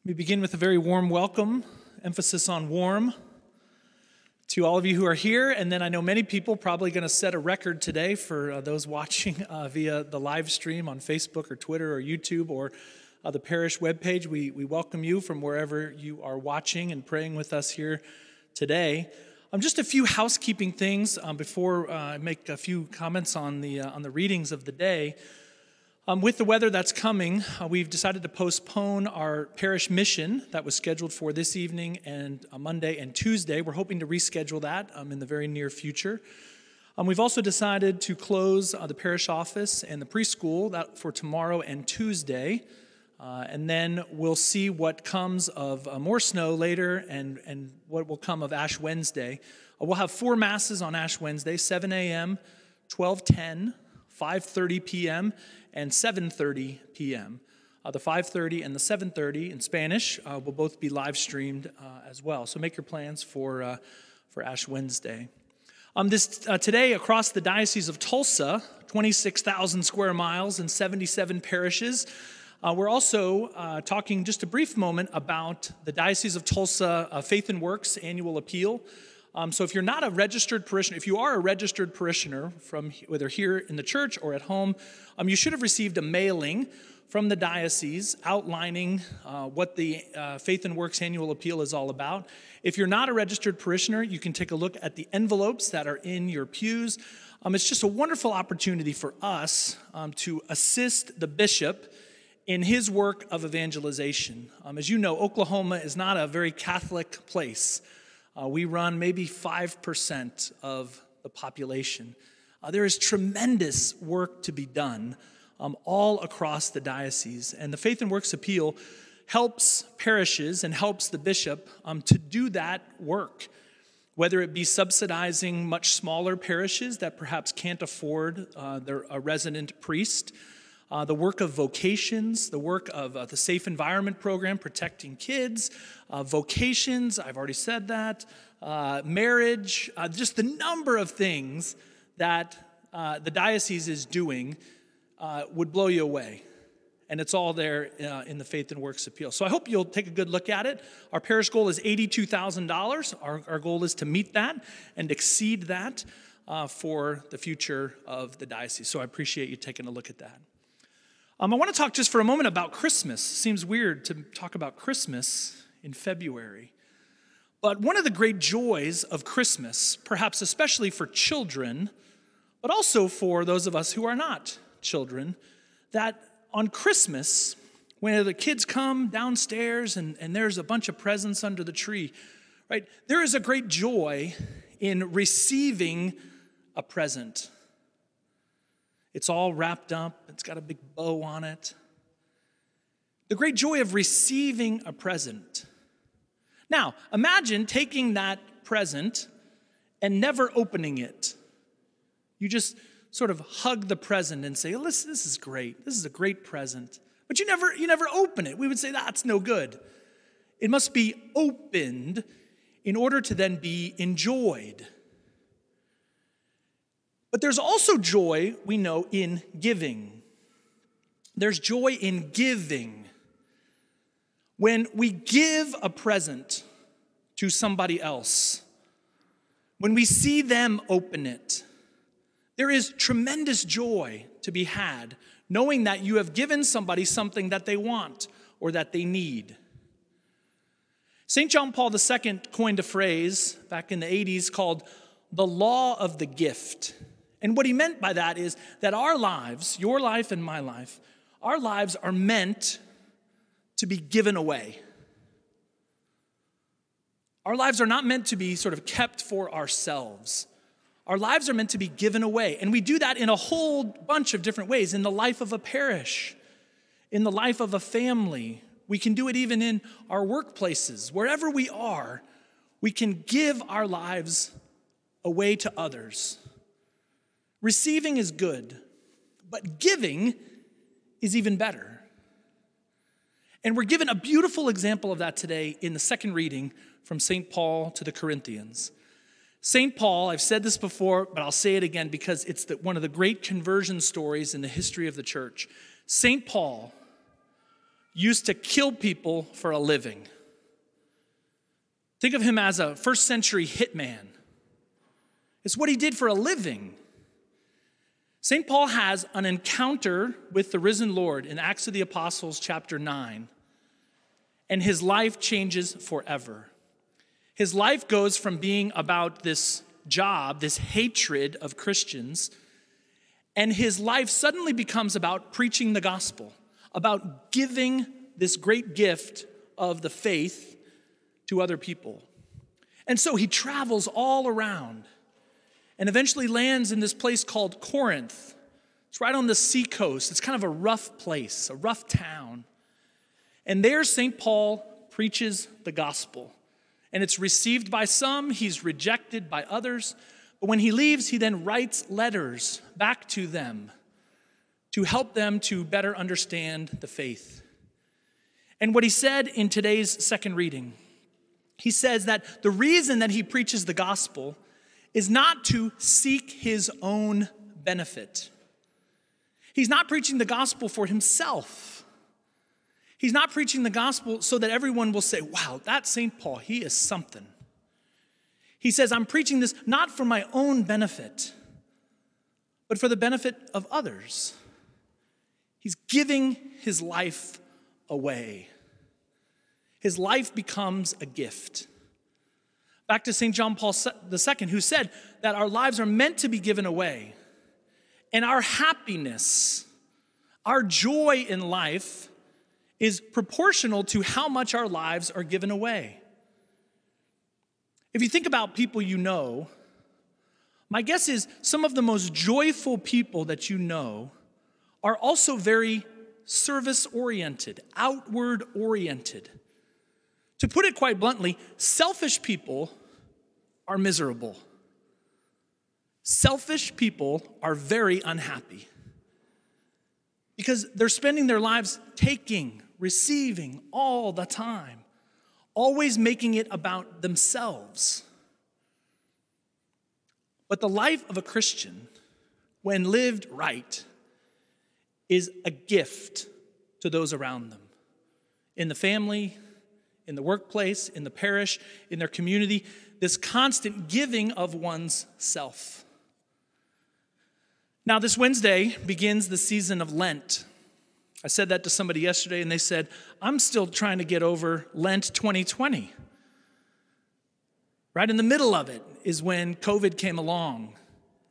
We begin with a very warm welcome, emphasis on warm, to all of you who are here. And then I know many people probably going to set a record today for those watching via the live stream on Facebook or Twitter or YouTube or the parish webpage. We welcome you from wherever you are watching and praying with us here today. Just a few housekeeping things before I make a few comments on the readings of the day. With the weather that's coming, we've decided to postpone our parish mission that was scheduled for this evening and Monday and Tuesday. We're hoping to reschedule that in the very near future. We've also decided to close the parish office and the preschool that for tomorrow and Tuesday. And then we'll see what comes of more snow later and what will come of Ash Wednesday. We'll have 4 masses on Ash Wednesday, 7 a.m., 12:10, 5:30 p.m., and 7:30 p.m. The 5:30 and the 7:30 in Spanish will both be live streamed as well. So make your plans for Ash Wednesday. Today, across the Diocese of Tulsa, 26,000 square miles and 77 parishes, we're also talking just a brief moment about the Diocese of Tulsa Faith and Works annual appeal. So if you're not a registered parishioner, if you are a registered parishioner from whether here in the church or at home, you should have received a mailing from the diocese outlining what the Faith and Works annual appeal is all about. If you're not a registered parishioner, you can take a look at the envelopes that are in your pews. It's just a wonderful opportunity for us to assist the bishop in his work of evangelization. As you know, Oklahoma is not a very Catholic place. We run maybe 5% of the population. There is tremendous work to be done all across the diocese. And the Faith and Works Appeal helps parishes and helps the bishop to do that work, whether it be subsidizing much smaller parishes that perhaps can't afford a resident priest, the work of vocations, the work of the Safe Environment Program, protecting kids, vocations, I've already said that, marriage, just the number of things that the diocese is doing would blow you away. And it's all there in the Faith and Works Appeal. So I hope you'll take a good look at it. Our parish goal is $82,000. Our goal is to meet that and exceed that for the future of the diocese. So I appreciate you taking a look at that. I want to talk just for a moment about Christmas. Seems weird to talk about Christmas in February. But one of the great joys of Christmas, perhaps especially for children, but also for those of us who are not children, that on Christmas, when the kids come downstairs and there's a bunch of presents under the tree, right? There is a great joy in receiving a present. It's all wrapped up. It's got a big bow on it. The great joy of receiving a present. Now, imagine taking that present and never opening it. You just sort of hug the present and say, oh, this is great. This is a great present. But you never open it. We would say, that's no good. It must be opened in order to then be enjoyed. But there's also joy, we know, in giving. There's joy in giving. When we give a present to somebody else, when we see them open it, there is tremendous joy to be had, knowing that you have given somebody something that they want or that they need. St. John Paul II coined a phrase back in the 80s called the law of the gift. And what he meant by that is that our lives, your life and my life, our lives are meant to be given away. Our lives are not meant to be sort of kept for ourselves. Our lives are meant to be given away. And we do that in a whole bunch of different ways. In the life of a parish, in the life of a family. We can do it even in our workplaces. Wherever we are, we can give our lives away to others. Receiving is good, but giving is even better. And we're given a beautiful example of that today in the second reading from St. Paul to the Corinthians. St. Paul, I've said this before, but I'll say it again because it's one of the great conversion stories in the history of the church. St. Paul used to kill people for a living. Think of him as a first century hitman. It's what he did for a living. St. Paul has an encounter with the risen Lord in Acts of the Apostles chapter 9, and his life changes forever. His life goes from being about this job, this hatred of Christians, and his life suddenly becomes about preaching the gospel, about giving this great gift of the faith to other people. And so he travels all around and eventually lands in this place called Corinth. It's right on the seacoast. It's kind of a rough place, a rough town. And there St. Paul preaches the gospel. And it's received by some, he's rejected by others. But when he leaves, he then writes letters back to them to help them to better understand the faith. And what he said in today's second reading, he says that the reason that he preaches the gospel is not to seek his own benefit. He's not preaching the gospel for himself. He's not preaching the gospel so that everyone will say, wow, that's St. Paul, he is something. He says, I'm preaching this not for my own benefit, but for the benefit of others. He's giving his life away. His life becomes a gift. Back to St. John Paul II, who said that our lives are meant to be given away. And our happiness, our joy in life is proportional to how much our lives are given away. If you think about people you know, my guess is some of the most joyful people that you know are also very service-oriented, outward-oriented. To put it quite bluntly, selfish people are miserable. Selfish people are very unhappy because they're spending their lives taking, receiving all the time, always making it about themselves. But the life of a Christian, when lived right, is a gift to those around them, in the family, in the workplace, in the parish, in their community, this constant giving of one's self. Now, this Wednesday begins the season of Lent. I said that to somebody yesterday, and they said, I'm still trying to get over Lent 2020. Right in the middle of it is when COVID came along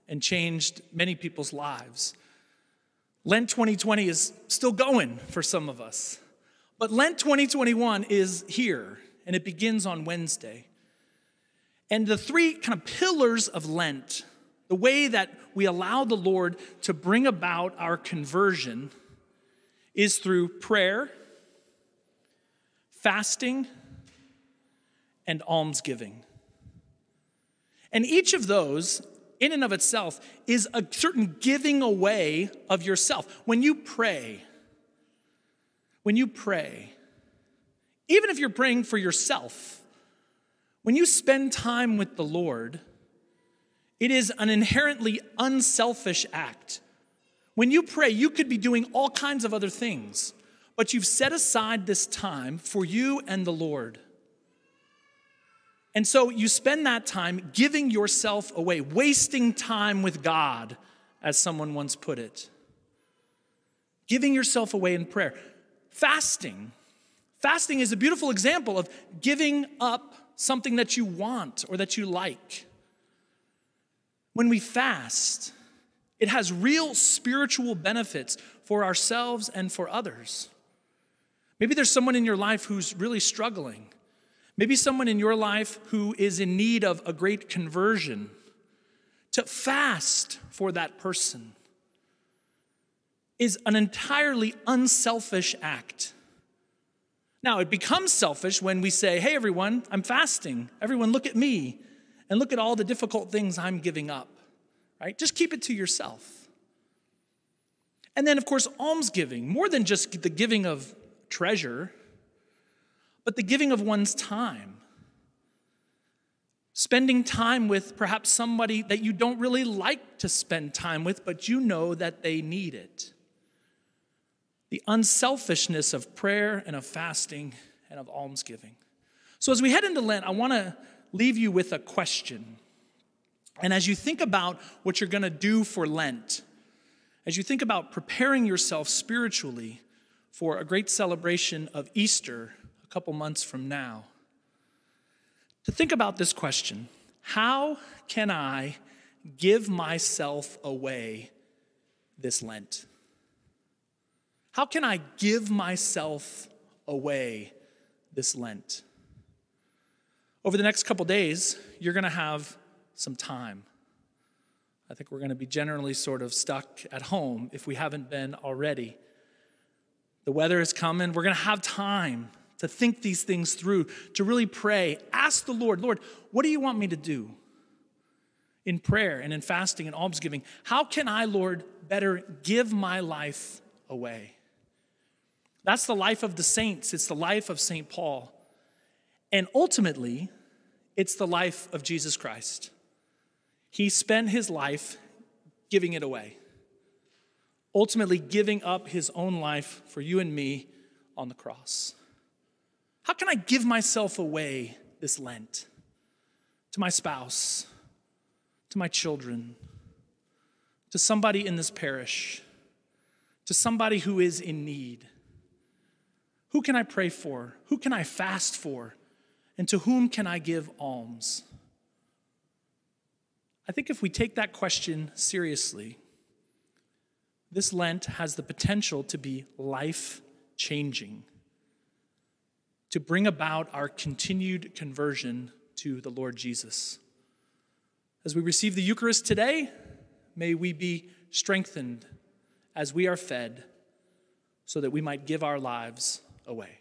and changed many people's lives. Lent 2020 is still going for some of us. But Lent 2021 is here, and it begins on Wednesday. And the three kind of pillars of Lent, the way that we allow the Lord to bring about our conversion, is through prayer, fasting, and almsgiving. And each of those, in and of itself, is a certain giving away of yourself. When you pray, even if you're praying for yourself, when you spend time with the Lord, it is an inherently unselfish act. When you pray, you could be doing all kinds of other things, but you've set aside this time for you and the Lord. And so you spend that time giving yourself away, wasting time with God, as someone once put it. Giving yourself away in prayer. Fasting is a beautiful example of giving up something that you want or that you like. When we fast, it has real spiritual benefits for ourselves and for others. Maybe there's someone in your life who's really struggling. Maybe someone in your life who is in need of a great conversion. To fast for that person is an entirely unselfish act. Now, it becomes selfish when we say, hey, everyone, I'm fasting. Everyone, look at me and look at all the difficult things I'm giving up, right? Just keep it to yourself. And then, of course, almsgiving, more than just the giving of treasure, but the giving of one's time. Spending time with perhaps somebody that you don't really like to spend time with, but you know that they need it. the unselfishness of prayer and of fasting and of almsgiving. So as we head into Lent, I want to leave you with a question. And as you think about what you're going to do for Lent, as you think about preparing yourself spiritually for a great celebration of Easter a couple months from now, to think about this question: how can I give myself away this Lent? How can I give myself away this Lent? Over the next couple days, you're going to have some time. I think we're going to be generally sort of stuck at home if we haven't been already. The weather is coming. We're going to have time to think these things through, to really pray. Ask the Lord, Lord, what do you want me to do in prayer and in fasting and almsgiving? How can I, Lord, better give my life away? That's the life of the saints. It's the life of St. Paul. And ultimately, it's the life of Jesus Christ. He spent his life giving it away, ultimately giving up his own life for you and me on the cross. How can I give myself away this Lent to my spouse, to my children, to somebody in this parish, to somebody who is in need? Who can I pray for? Who can I fast for? And to whom can I give alms? I think if we take that question seriously, this Lent has the potential to be life-changing, to bring about our continued conversion to the Lord Jesus. As we receive the Eucharist today, may we be strengthened as we are fed so that we might give our lives away.